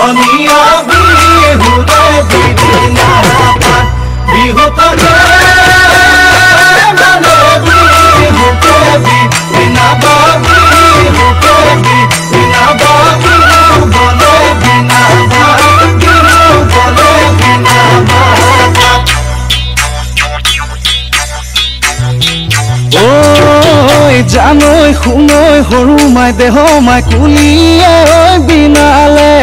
অনিয়া বিহুতে বিনা পাত বিহু পাতে মানে বিহুতে বিনা বিহুতে বিনা বিহু বলে বিনা বিহু বলে বিনা জানৈ শুনৈ সৰু মাই দেহ মাই কুলিয়ে বিনালে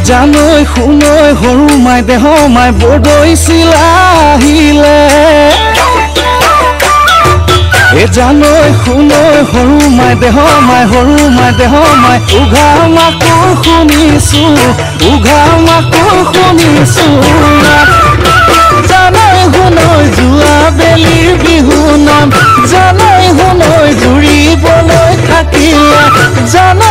জানৈ শুনৈ সৰু মাই দেহ মাই বদৈছিল আহিলে জানৈ শুনৈ সৰু মাই দেহ মাই সৰু মাই দেহ মাই উঘা মাকো শুনিছো উঘা মাকো শুনিছো জানৈ শুনৈ যোৱা বেলিৰ বিহু নাম জানৈ শুনৈ জুৰিবলৈ থাকিলে জানৈ